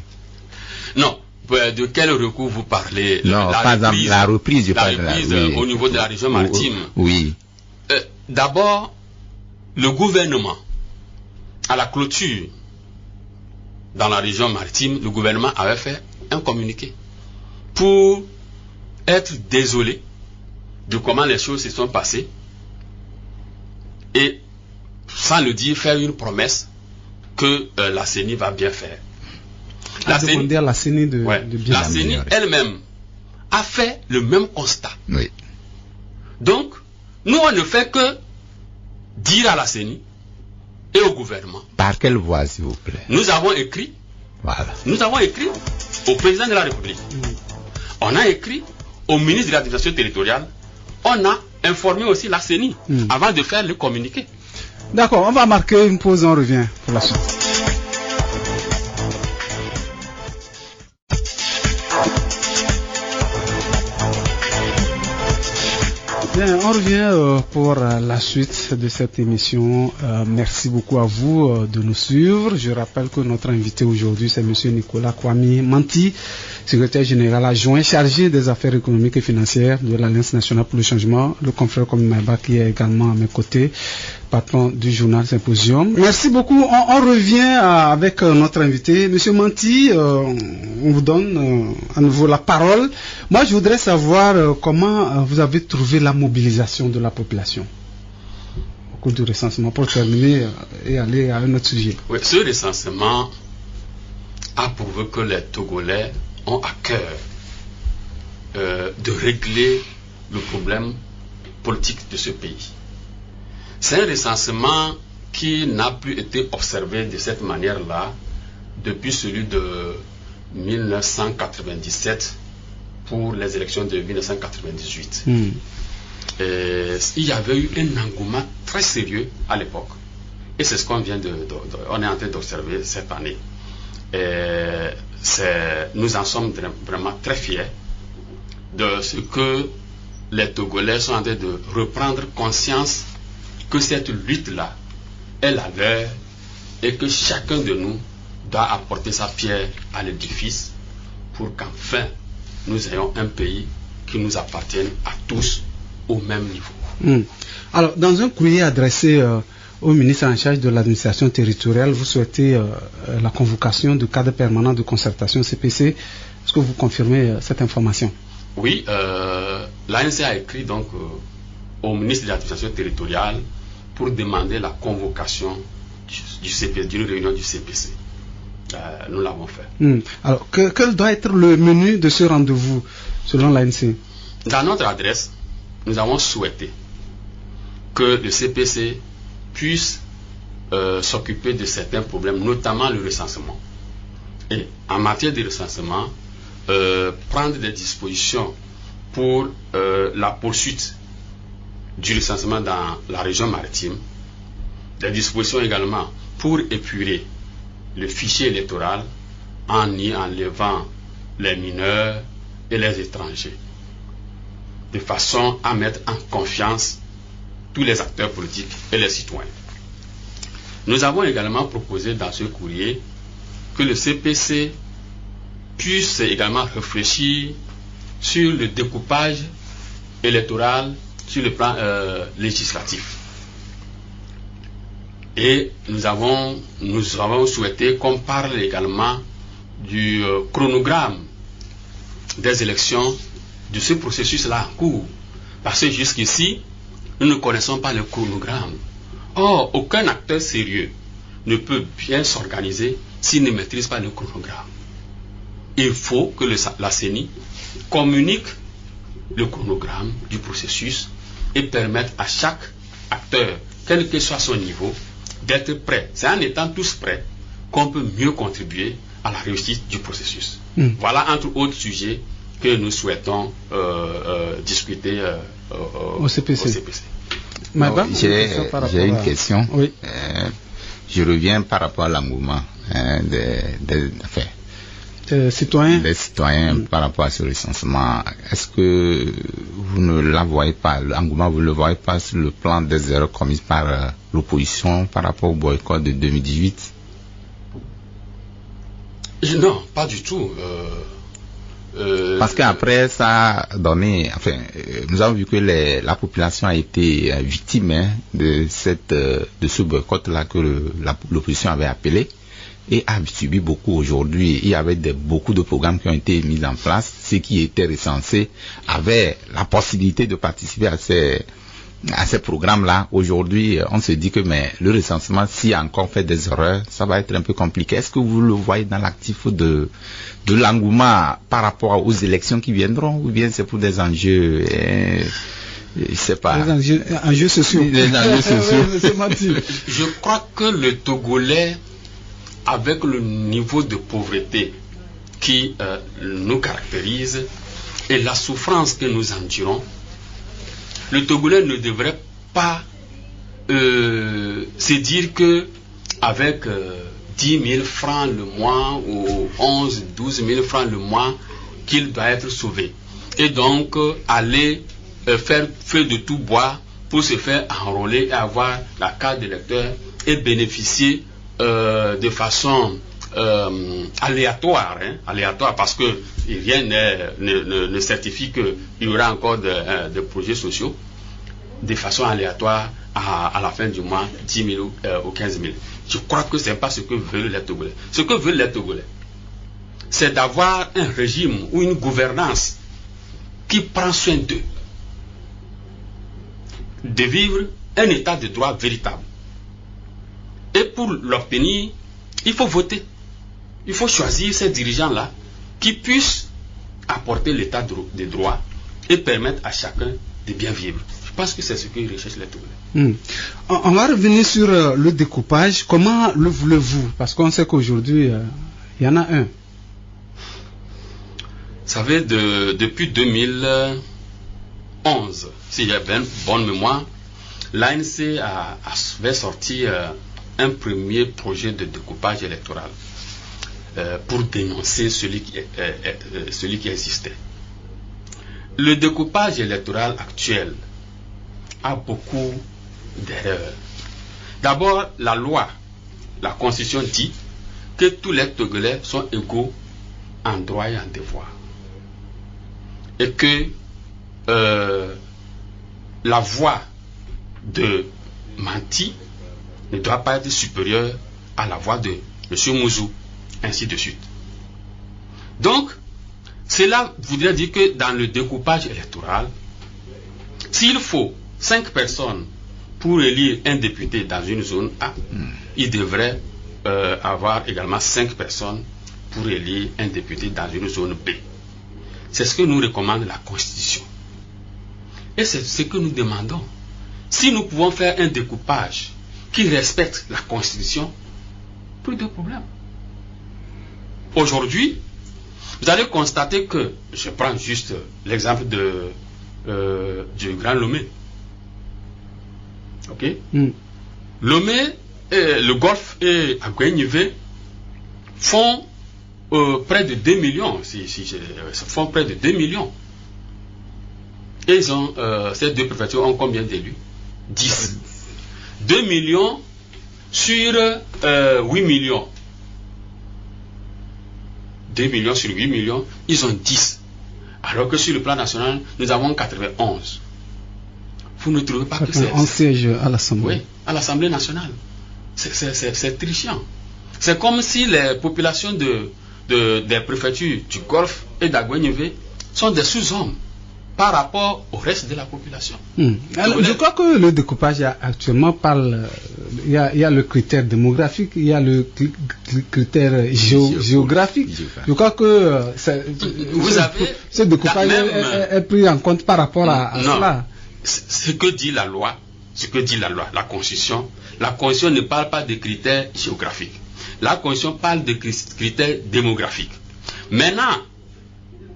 Non. De quel recours vous parlez? Non, par exemple, la reprise, je parle au niveau de la région maritime. Oui. D'abord, le gouvernement, à la clôture, dans la région maritime, le gouvernement avait fait un communiqué pour être désolé de comment les choses se sont passées et, sans le dire, faire une promesse que la CENI va bien faire. La CENI elle-même a fait le même constat. Oui. Donc, nous, on ne fait que dire à la CENI et au gouvernement. Par quelle voie, s'il vous plaît? Nous avons écrit. Voilà. Nous avons écrit au président de la République. On a écrit au ministre de l'administration territoriale. On a informé aussi la CENI avant de faire le communiqué. D'accord, on va marquer une pause, on revient pour la suite. Bien, on revient pour la suite de cette émission. Merci beaucoup à vous de nous suivre. Je rappelle que notre invité aujourd'hui, c'est M. Nicolas Kwame Manti, secrétaire général adjoint chargé des affaires économiques et financières de l'Alliance nationale pour le changement, le confrère Kwame Maïba qui est également à mes côtés, patron du journal Symposium. Merci beaucoup. On revient avec notre invité. Monsieur Manti, on vous donne à nouveau la parole. Moi, je voudrais savoir comment vous avez trouvé la mobilisation de la population au cours du recensement, pour terminer et aller à un autre sujet. Oui, ce recensement a prouvé que les Togolais ont à cœur de régler le problème politique de ce pays. C'est un recensement qui n'a plus été observé de cette manière-là depuis celui de 1997 pour les élections de 1998. Il y avait eu un engouement très sérieux à l'époque. Et c'est ce qu'on on est en train d'observer cette année. Nous en sommes vraiment très fiers de ce que les Togolais sont en train de reprendre conscience que cette lutte-là est la leur et que chacun de nous doit apporter sa pierre à l'édifice pour qu'enfin nous ayons un pays qui nous appartienne à tous au même niveau. Alors, dans un courrier adressé au ministre en charge de l'administration territoriale, vous souhaitez la convocation du cadre permanent de concertation CPC. Est-ce que vous confirmez cette information? Oui, l'ANC a écrit donc au ministre de l'administration territoriale pour demander la convocation d'une réunion du CPC. Nous l'avons fait. Alors, quel doit être le menu de ce rendez-vous selon l'ANC? Dans notre adresse, nous avons souhaité que le CPC puisse s'occuper de certains problèmes, notamment le recensement. Et en matière de recensement, prendre des dispositions pour la poursuite du recensement dans la région maritime, des dispositions également pour épurer le fichier électoral en y enlevant les mineurs et les étrangers, de façon à mettre en confiance tous les acteurs politiques et les citoyens. Nous avons également proposé dans ce courrier que le CPC puisse également réfléchir sur le découpage électoral sur le plan législatif. Et nous avons souhaité qu'on parle également du chronogramme des élections, de ce processus-là en cours. Parce que jusqu'ici, nous ne connaissons pas le chronogramme. Or, aucun acteur sérieux ne peut bien s'organiser s'il ne maîtrise pas le chronogramme. Il faut que la CENI communique le chronogramme du processus et permette à chaque acteur, quel que soit son niveau, d'être prêt. C'est en étant tous prêts qu'on peut mieux contribuer à la réussite du processus. Voilà, entre autres sujets, que nous souhaitons discuter au CPC. J'ai une question. Oui. Je reviens par rapport à l'engouement des citoyens par rapport à ce recensement. Est-ce que vous ne la voyez pas, l'engouement, vous ne le voyez pas sur le plan des erreurs commises par l'opposition par rapport au boycott de 2018? Non, pas du tout. Parce qu'après ça a donné, nous avons vu que la population a été victime de ce boycott-là que l'opposition avait appelé et a subi beaucoup aujourd'hui. Il y avait beaucoup de programmes qui ont été mis en place. Ceux qui étaient recensés avaient la possibilité de participer à ces programmes-là. Aujourd'hui, on se dit que le recensement, s'il y a encore fait des erreurs, ça va être un peu compliqué. Est-ce que vous le voyez dans l'actif de l'engouement par rapport aux élections qui viendront, ou bien c'est pour des enjeux, je sais pas. Les enjeux sociaux. Les enjeux sociaux. Je crois que le Togolais, avec le niveau de pauvreté qui nous caractérise et la souffrance que nous endurons, le Togolais ne devrait pas se dire que avec 10 000 francs le mois ou 11, 12 000 francs le mois qu'il doit être sauvé. Et donc aller faire feu de tout bois pour se faire enrôler et avoir la carte d'électeur et bénéficier de façon aléatoire parce que rien ne certifie qu'il y aura encore de projets sociaux, de façon aléatoire à la fin du mois, 10 000 ou 15 000. Je crois que ce n'est pas ce que veulent les Togolais. Ce que veulent les Togolais, c'est d'avoir un régime ou une gouvernance qui prend soin d'eux, de vivre un état de droit véritable. Et pour l'obtenir, il faut voter. Il faut choisir ces dirigeants-là qui puissent apporter l'état de droit et permettre à chacun de bien vivre. Je pense que c'est ce que recherchent les Togolais. On va revenir sur le découpage. Comment le voulez-vous? Parce qu'on sait qu'aujourd'hui, il y en a un. Vous savez, depuis 2011, si j'ai bien bonne mémoire, l'ANC avait sorti un premier projet de découpage électoral pour dénoncer celui qui existait. Le découpage électoral actuel a beaucoup d'erreurs. D'abord, la loi, la Constitution dit que tous les Togolais sont égaux en droit et en devoir. Et que la voix de Manti ne doit pas être supérieure à la voix de M. Mouzou, ainsi de suite. Donc, cela voudrait dire que dans le découpage électoral, s'il faut 5 personnes pour élire un député dans une zone A, il devrait avoir également 5 personnes pour élire un député dans une zone B. C'est ce que nous recommande la Constitution. Et c'est ce que nous demandons. Si nous pouvons faire un découpage qui respecte la Constitution, plus de problème. Aujourd'hui, vous allez constater que, je prends juste l'exemple du Grand Lomé. Ok? Lomé, le Golfe et Aguenivé font près de 2 millions. Font près de 2 millions. Et ils ont, ces deux préfectures ont combien d'élus? 10. 2 millions sur 8 millions. 2 millions sur 8 millions, ils ont 10. Alors que sur le plan national, nous avons 91. Vous ne trouvez pas que c'est... On siège à l'Assemblée. Oui, à l'Assemblée nationale. C'est trichant. C'est comme si les populations des préfectures du Golfe et d'Aguenivé sont des sous-hommes par rapport au reste de la population. Alors, je crois que le découpage actuellement parle, il y a le critère démographique, il y a le critère géographique. Je crois que ce découpage est pris en compte par rapport à cela. Ce que dit la loi, la Constitution ne parle pas de critères géographiques. La Constitution parle de critères démographiques. Maintenant,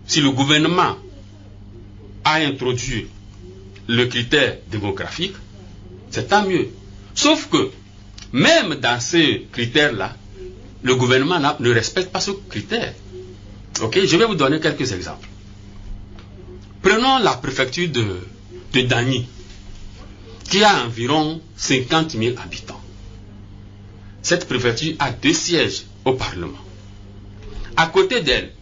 si le gouvernement a introduit le critère démographique, c'est tant mieux. Sauf que, même dans ces critères-là, le gouvernement ne respecte pas ce critère. Ok, je vais vous donner quelques exemples. Prenons la préfecture de Dagny, qui a environ 50 000 habitants. Cette préfecture a 2 sièges au Parlement. À côté d'elle,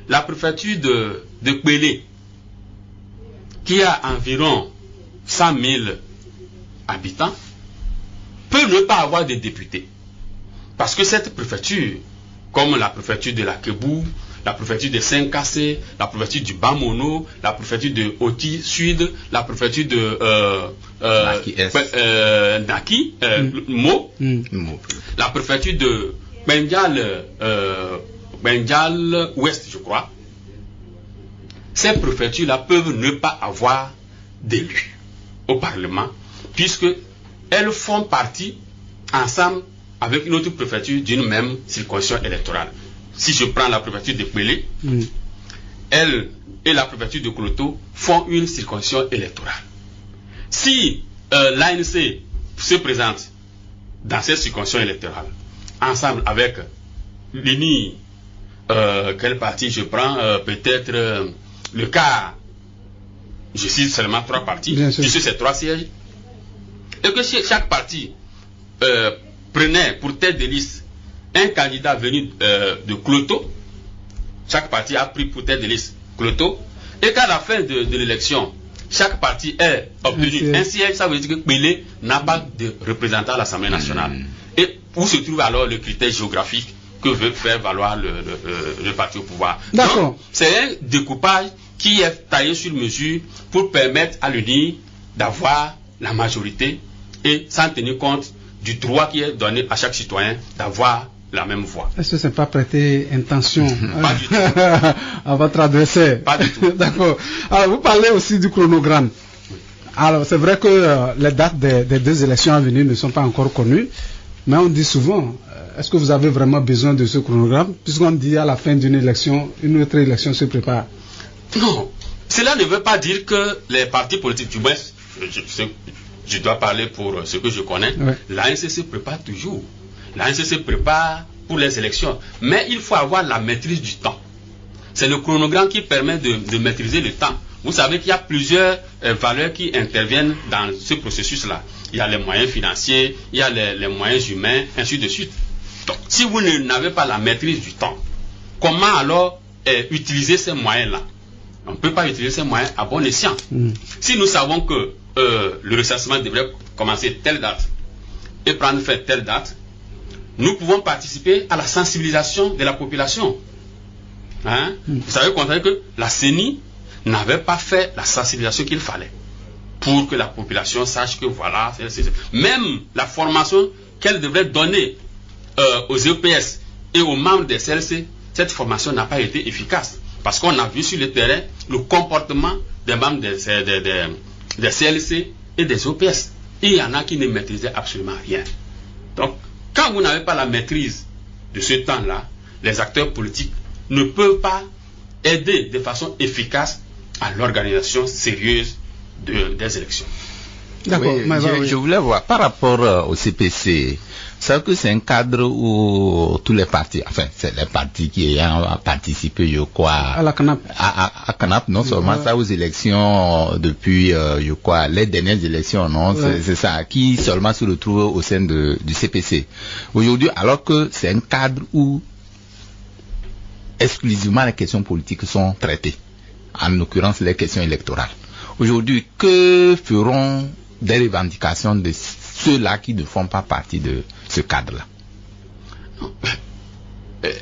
la préfecture de Kbélé, qui a environ 100 000 habitants, peut ne pas avoir de députés. Parce que cette préfecture, comme la préfecture de la Kébou, la préfecture de Saint-Cassé, la préfecture du Bamono, la préfecture de Oti Sud, la préfecture de Naki, Mo, la préfecture de Bengal Ouest, je crois. Ces préfectures-là peuvent ne pas avoir d'élus au Parlement, puisque elles font partie, ensemble avec une autre préfecture d'une même circonscription électorale. Si je prends la préfecture de Kbélé, elle et la préfecture de Kloto font une circonscription électorale. Si l'ANC se présente dans cette circonscription électorale, ensemble avec l'UNI, quel parti je prends, peut-être le cas, je cite seulement 3 partis, puisque c'est 3 sièges, et que chaque parti prenait pour tête de liste un candidat venu de Kloto, chaque parti a pris pour tête de liste Kloto, et qu'à la fin de l'élection, chaque parti ait obtenu un siège, ça veut dire que Kbélé n'a pas de représentant à l'Assemblée nationale. Et où se trouve alors le critère géographique que veut faire valoir le parti au pouvoir? Donc, c'est un découpage qui est taillé sur mesure pour permettre à l'UNI d'avoir la majorité et sans tenir compte du droit qui est donné à chaque citoyen d'avoir la même voix. Est-ce que ce n'est pas prêter intention Pas du tout. à votre adversaire? Pas du tout. D'accord. Alors, vous parlez aussi du chronogramme. Alors, c'est vrai que les dates des 2 élections à venir ne sont pas encore connues, mais on dit souvent, est-ce que vous avez vraiment besoin de ce chronogramme, puisqu'on dit à la fin d'une élection, une autre élection se prépare? Non, cela ne veut pas dire que les partis politiques, du moins, je dois parler pour ce que je connais, Ouais. l'ANC se prépare toujours. L'ANC se prépare pour les élections, mais il faut avoir la maîtrise du temps. C'est le chronogramme qui permet de maîtriser le temps. Vous savez qu'il y a plusieurs valeurs qui interviennent dans ce processus-là. Il y a les moyens financiers, il y a les moyens humains, ainsi de suite. Donc, si vous n'avez pas la maîtrise du temps, comment alors utiliser ces moyens-là? On ne peut pas utiliser ces moyens à bon escient. Si nous savons que le recensement devrait commencer telle date et prendre fin telle date, nous pouvons participer à la sensibilisation de la population. Hein? Vous savez que la CENI n'avait pas fait la sensibilisation qu'il fallait pour que la population sache que voilà, même la formation qu'elle devrait donner aux EPS et aux membres des CLC, cette formation n'a pas été efficace parce qu'on a vu sur le terrain le comportement des membres des CLC et des OPS. Et il y en a qui ne maîtrisaient absolument rien. Donc, quand vous n'avez pas la maîtrise de ce temps-là, les acteurs politiques ne peuvent pas aider de façon efficace à l'organisation sérieuse des élections. D'accord. Oui, je voulais voir par rapport au CPC. C'est que c'est un cadre où tous les partis, enfin c'est les partis qui ayant participé, je crois, à la CNAP. À CNAP, non seulement ça aux élections depuis, je crois, les dernières élections, non, c'est ça, qui seulement se retrouvent au sein du CPC. Aujourd'hui, alors que c'est un cadre où exclusivement les questions politiques sont traitées, en l'occurrence les questions électorales. Aujourd'hui, que feront des revendications de ceux-là qui ne font pas partie de ce cadre-là?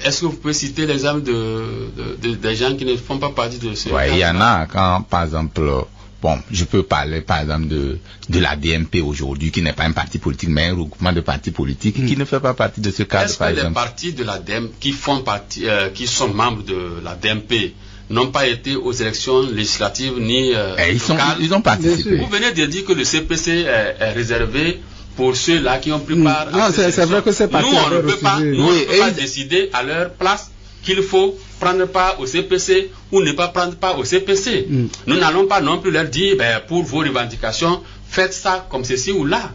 Est-ce que vous pouvez citer l'exemple des gens qui ne font pas partie de ce cadre? Oui, il y en a quand, par exemple, bon, je peux parler par exemple de la DMP aujourd'hui, qui n'est pas un parti politique, mais un regroupement de partis politiques qui ne fait pas partie de ce cadre. Est-ce que les partis de la DMP qui font partie, qui sont membres de la DMP n'ont pas été aux élections législatives ni locales? Ils ont participé. Vous venez de dire que le CPC est réservé pour ceux-là qui ont pris part à ces élections. C'est vrai que c'est parti. Nous, on ne peut pas décider à leur place qu'il faut prendre part au CPC ou ne pas prendre part au CPC. Nous n'allons pas non plus leur dire, pour vos revendications, faites ça comme ceci ou là.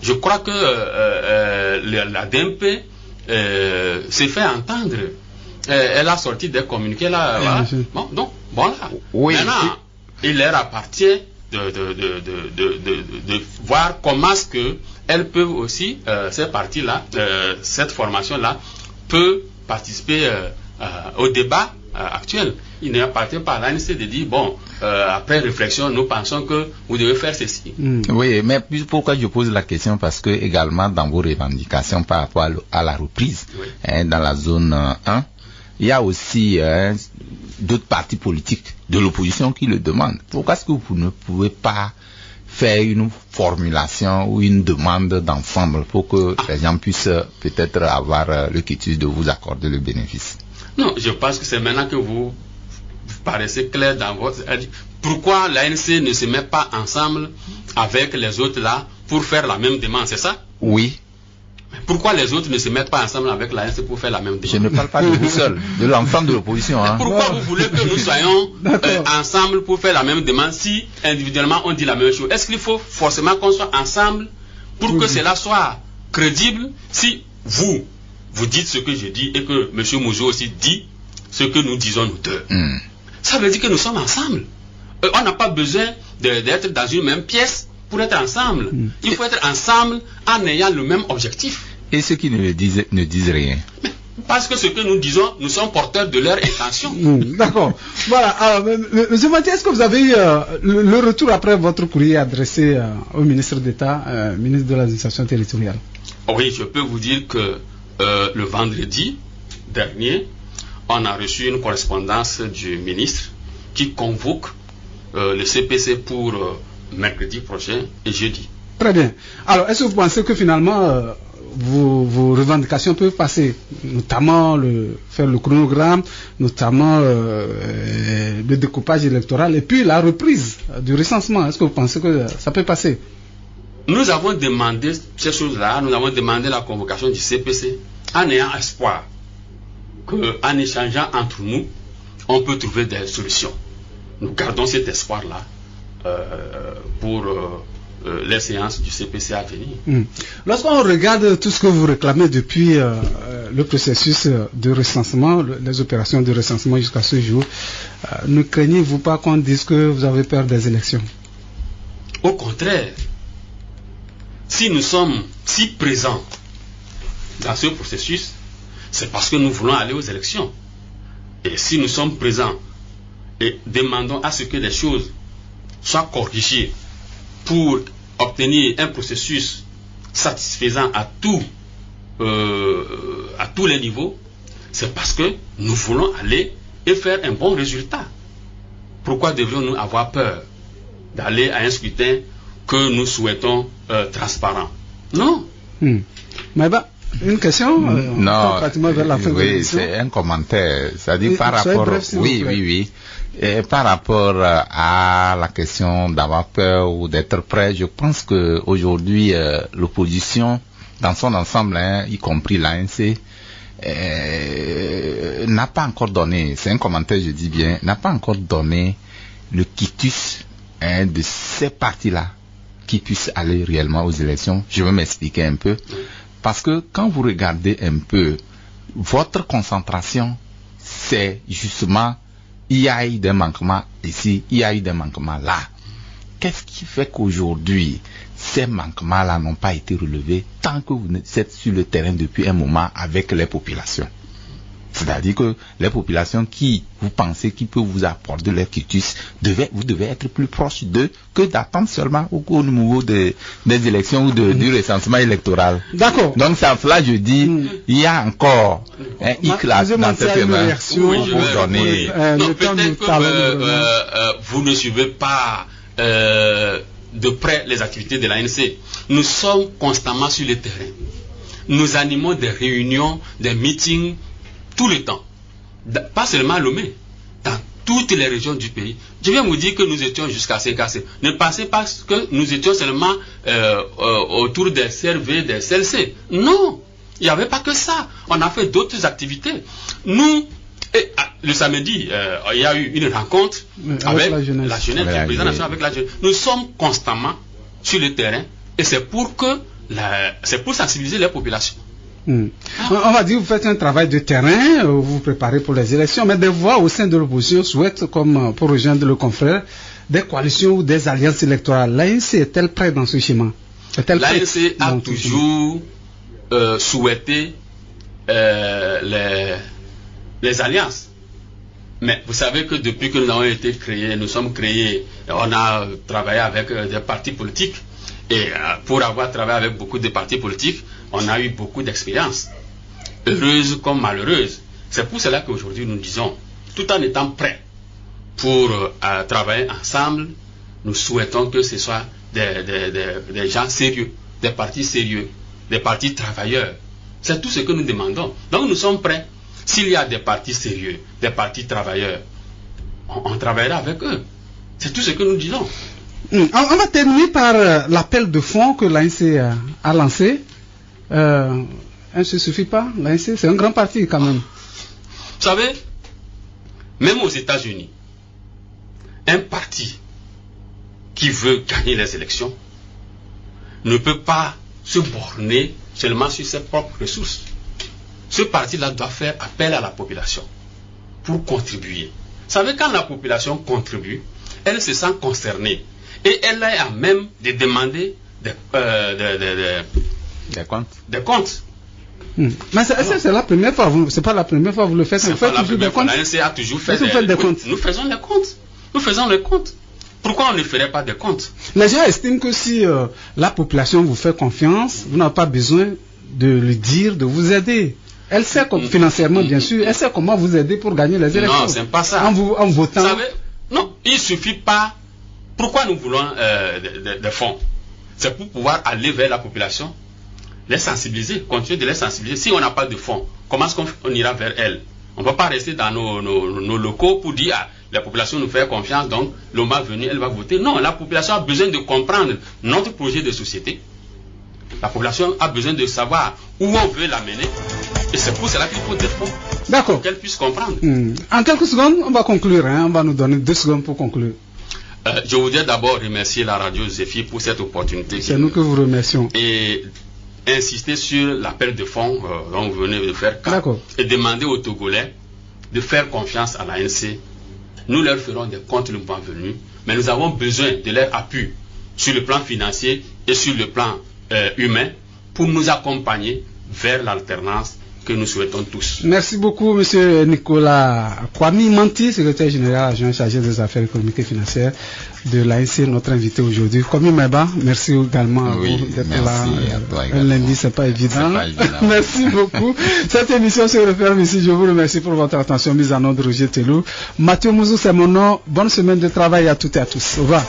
Je crois que la DMP s'est fait entendre. Elle a sorti des communiqués là. Voilà. Bon, donc, voilà. Oui. Maintenant, il leur appartient de voir comment est-ce que elles peuvent aussi, ces parties-là, cette formation-là, peut participer au débat actuel. Il n'appartient pas à l'ANC de dire, bon, après réflexion, nous pensons que vous devez faire ceci. Oui, mais pourquoi je pose la question? Parce que également dans vos revendications par rapport à la reprise, dans la zone 1, il y a aussi d'autres partis politiques de l'opposition qui le demandent. Pourquoi est-ce que vous ne pouvez pas faire une formulation ou une demande d'ensemble pour que les gens puissent peut-être avoir le quitus de vous accorder le bénéfice? Non, je pense que c'est maintenant que vous paraissez clair dans votre... Pourquoi l'ANC ne se met pas ensemble avec les autres là pour faire la même demande, c'est ça? Oui. Pourquoi les autres ne se mettent pas ensemble avec l'ANC pour faire la même demande? Je ne parle pas de vous seul, de l'ensemble de l'opposition. Pourquoi vous voulez que nous soyons ensemble pour faire la même demande si individuellement on dit la même chose? Est-ce qu'il faut forcément qu'on soit ensemble pour que cela soit crédible? Si vous dites ce que je dis et que M. Mouzo aussi dit ce que nous disons nous deux, ça veut dire que nous sommes ensemble. On n'a pas besoin d'être dans une même pièce pour être ensemble. Il faut être ensemble en ayant le même objectif. Et ceux qui ne disent rien? Parce que ce que nous disons, nous sommes porteurs de leur intention. D'accord. Voilà. Alors, Monsieur Mathieu, est-ce que vous avez eu le retour après votre courrier adressé au ministre d'État, ministre de l'administration territoriale? Oui, je peux vous dire que le vendredi dernier, on a reçu une correspondance du ministre qui convoque le CPC pour mercredi prochain et jeudi. Très bien. Alors, est-ce que vous pensez que finalement, vos revendications peuvent passer, notamment faire le chronogramme, notamment le découpage électoral et puis la reprise du recensement. Est-ce que vous pensez que ça peut passer? Nous avons demandé ces choses-là, nous avons demandé la convocation du CPC en ayant espoir qu'en échangeant entre nous, on peut trouver des solutions. Nous gardons cet espoir-là pour les séances du CPC à venir. Lorsqu'on regarde tout ce que vous réclamez depuis le processus de recensement, les opérations de recensement jusqu'à ce jour, ne craignez-vous pas qu'on dise que vous avez peur des élections? Au contraire, si nous sommes si présents dans ce processus, c'est parce que nous voulons aller aux élections. Et si nous sommes présents et demandons à ce que les choses soient corrigées pour obtenir un processus satisfaisant à tous les niveaux, c'est parce que nous voulons aller et faire un bon résultat. Pourquoi devrions-nous avoir peur d'aller à un scrutin que nous souhaitons transparent? Non. Mais une question non, vers la fin oui, c'est un commentaire. C'est-à-dire par rapport, oui. Et par rapport à la question d'avoir peur ou d'être prêt, je pense que aujourd'hui l'opposition, dans son ensemble, y compris l'ANC, n'a pas encore donné. C'est un commentaire, je dis bien, n'a pas encore donné le quitus de ces partis-là qui puissent aller réellement aux élections. Je vais m'expliquer un peu. Parce que quand vous regardez un peu, votre concentration, c'est justement, il y a eu des manquements ici, il y a eu des manquements là. Qu'est-ce qui fait qu'aujourd'hui, ces manquements-là n'ont pas été relevés tant que vous êtes sur le terrain depuis un moment avec les populations? C'est-à-dire que les populations qui vous pensez qui peuvent vous apporter leur quitus, vous devez être plus proche d'eux que d'attendre seulement au niveau des élections ou du recensement électoral. D'accord. Donc ça, là je dis, il y a encore un hic là dans cette main pour donner. Peut-être que vous ne suivez pas de près les activités de l'ANC. Nous sommes constamment sur le terrain. Nous animons des réunions, des meetings tout le temps, pas seulement à Lomé, dans toutes les régions du pays. Je viens vous dire que nous étions jusqu'à CKC. Ne pensez pas que nous étions seulement autour des CRV, des CLC. Non, il n'y avait pas que ça. On a fait d'autres activités. Nous, le samedi, il y a eu une rencontre avec la jeunesse, le président national avec la jeunesse. Nous sommes constamment sur le terrain et c'est pour sensibiliser les populations. On va dire que vous faites un travail de terrain, vous vous préparez pour les élections, mais des voix au sein de l'opposition souhaitent, comme pour rejoindre le confrère, des coalitions ou des alliances électorales. L'ANC est-elle prête dans ce schéma? L'ANC a toujours souhaité les alliances. Mais vous savez que depuis que nous avons été créés, nous sommes créés, on a travaillé avec des partis politiques. Et pour avoir travaillé avec beaucoup de partis politiques, on a eu beaucoup d'expériences, heureuses comme malheureuses. C'est pour cela qu'aujourd'hui nous disons, tout en étant prêts pour travailler ensemble, nous souhaitons que ce soit des gens sérieux, des partis sérieux, des partis travailleurs. C'est tout ce que nous demandons. Donc nous sommes prêts. S'il y a des partis sérieux, des partis travailleurs, on travaillera avec eux. C'est tout ce que nous disons. On va terminer par l'appel de fonds que l'ANC a lancé. Ça ne suffit pas. L'ANC, c'est un grand parti quand même. Vous savez, même aux États-Unis, un parti qui veut gagner les élections ne peut pas se borner seulement sur ses propres ressources. Ce parti-là doit faire appel à la population pour contribuer. Vous savez, quand la population contribue, elle se sent concernée. Et elle est à même de demander des comptes. Mais c'est la première fois, c'est pas la première fois que vous le faites. Vous faites toujours des comptes. L'ANC a toujours fait des comptes. Nous faisons les comptes. Nous faisons les comptes. Pourquoi on ne ferait pas des comptes? Les gens estiment que si la population vous fait confiance, vous n'avez pas besoin de le dire, de vous aider. Elle sait financièrement, bien sûr, elle sait comment vous aider pour gagner les élections. Non, c'est pas ça. En votant. Vous savez, non, il suffit pas. Pourquoi nous voulons des fonds? C'est pour pouvoir aller vers la population, les sensibiliser, continuer de les sensibiliser. Si on n'a pas de fonds, comment est-ce qu'on ira vers elles? On ne va pas rester dans nos locaux pour dire la population nous fait confiance, donc le moment venu, elle va voter. Non, la population a besoin de comprendre notre projet de société. La population a besoin de savoir où on veut l'amener. Et c'est pour cela qu'il faut des fonds. D'accord. Pour qu'elle puisse comprendre. En quelques secondes, on va conclure. On va nous donner 2 secondes pour conclure. Je voudrais d'abord remercier la radio Zéphyr pour cette opportunité. C'est nous que vous remercions. Et insister sur l'appel de fonds dont vous venez de faire cas. Et demander aux Togolais de faire confiance à l'ANC. Nous leur ferons des comptes le moment venu, mais nous avons besoin de leur appui sur le plan financier et sur le plan humain pour nous accompagner vers l'alternance que nous souhaitons tous. Merci beaucoup, M. Nicolas Kwame Manti, secrétaire général adjoint chargé des affaires économiques et financières de l'ANC, notre invité aujourd'hui. Kwame Maïba, merci également à vous d'être là. Un lundi, c'est pas évident. Merci beaucoup. Cette émission se referme ici. Je vous remercie pour votre attention. Mise en ordre, Roger Telou. Mathieu Mouzou, c'est mon nom. Bonne semaine de travail à toutes et à tous. Au revoir.